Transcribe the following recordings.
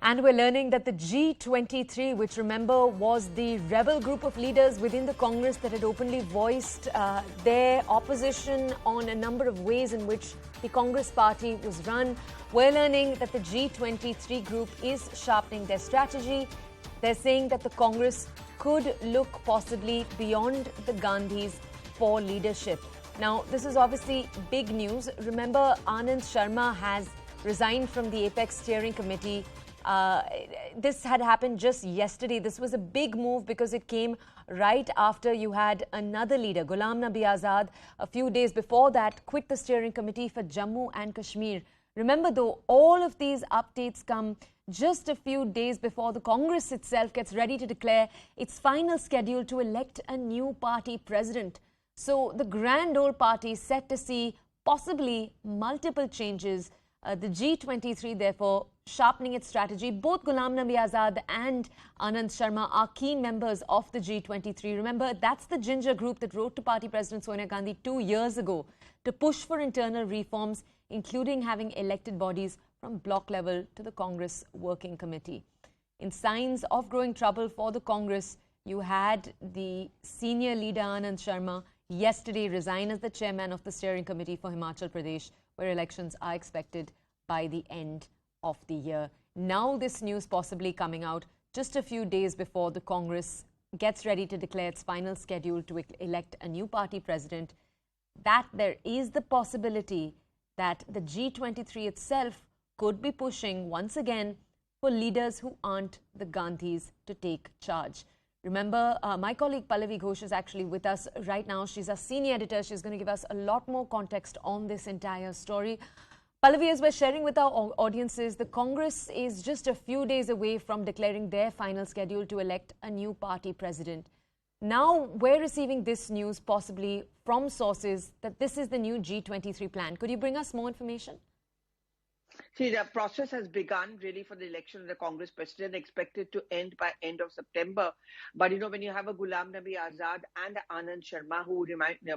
And we're learning that the G-23, which remember was the rebel group of leaders within the Congress that had openly voiced their opposition on a number of ways in which the Congress party was run. We're learning that the G-23 group is sharpening their strategy. They're saying that the Congress could look possibly beyond the Gandhis for leadership. Now, this is obviously big news. Remember, Anand Sharma has resigned from the Apex Steering Committee. This had happened just yesterday. This was a big move because it came right after you had another leader, Ghulam Nabi Azad, a few days before that, quit the steering committee for Jammu and Kashmir. Remember though, all of these updates come just a few days before the Congress itself gets ready to declare its final schedule to elect a new party president. So the grand old party is set to see possibly multiple changes. The G-23, therefore, sharpening its strategy. Both Ghulam Nabi Azad and Anand Sharma are key members of the G-23. Remember, that's the ginger group that wrote to Party President Sonia Gandhi 2 years ago to push for internal reforms, including having elected bodies from bloc level to the Congress Working Committee. In signs of growing trouble for the Congress, you had the senior leader Anand Sharma yesterday resign as the chairman of the steering committee for Himachal Pradesh, where elections are expected by the end of the year. Now this news possibly coming out just a few days before the Congress gets ready to declare its final schedule to elect a new party president, that there is the possibility that the G-23 itself could be pushing once again for leaders who aren't the Gandhis to take charge. Remember, my colleague Pallavi Ghosh is actually with us right now. She's a senior editor. She's going to give us a lot more context on this entire story. Pallavi, as we're sharing with our audiences, the Congress is just a few days away from declaring their final schedule to elect a new party president. Now we're receiving this news possibly from sources that this is the new G-23 plan. Could you bring us more information? See, the process has begun really for the election of the Congress president, expected to end by end of September. But, when you have a Ghulam Nabi Azad and Anand Sharma, who,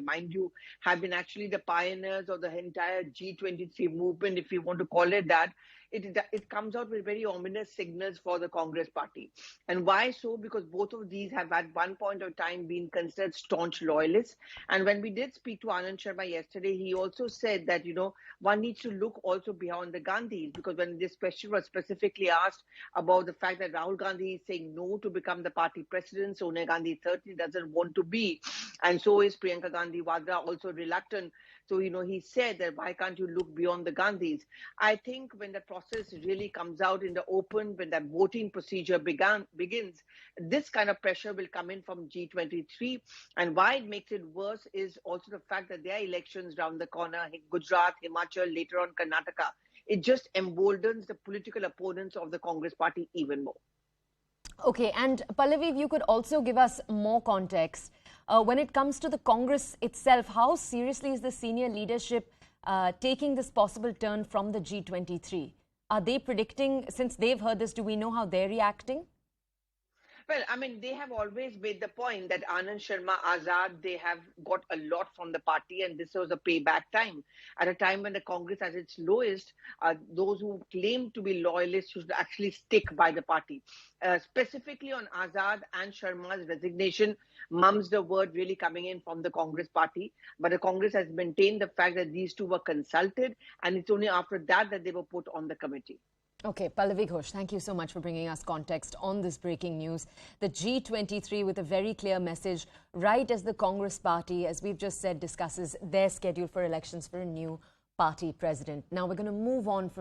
mind you, have been actually the pioneers of the entire G-23 movement, if you want to call it that, it comes out with very ominous signals for the Congress party. And why so? Because both of these have at one point of time been considered staunch loyalists. And when we did speak to Anand Sharma yesterday, he also said that, one needs to look also beyond the Gandhis, because when this question was specifically asked about the fact that Rahul Gandhi is saying no to become the party president, Sonia Gandhi certainly doesn't want to be, and so is Priyanka Gandhi also reluctant. So, he said that why can't you look beyond the Gandhis? I think when the process really comes out in the open, when that voting procedure begins, this kind of pressure will come in from G-23. And why it makes it worse is also the fact that there are elections round the corner, Gujarat, Himachal, later on Karnataka. It just emboldens the political opponents of the Congress party even more. Okay, and Pallavi, if you could also give us more context. When it comes to the Congress itself, how seriously is the senior leadership taking this possible turn from the G-23? Are they predicting, since they've heard this, do we know how they're reacting? Well, they have always made the point that Anand Sharma, Azad, they have got a lot from the party, and this was a payback time. At a time when the Congress at its lowest, those who claim to be loyalists should actually stick by the party. Specifically on Azad and Sharma's resignation, mum's the word really coming in from the Congress party. But the Congress has maintained the fact that these two were consulted, and it's only after that that they were put on the committee. Okay, Pallavi Ghosh, thank you so much for bringing us context on this breaking news. The G-23 with a very clear message right as the Congress party, as we've just said, discusses their schedule for elections for a new party president. Now we're going to move on from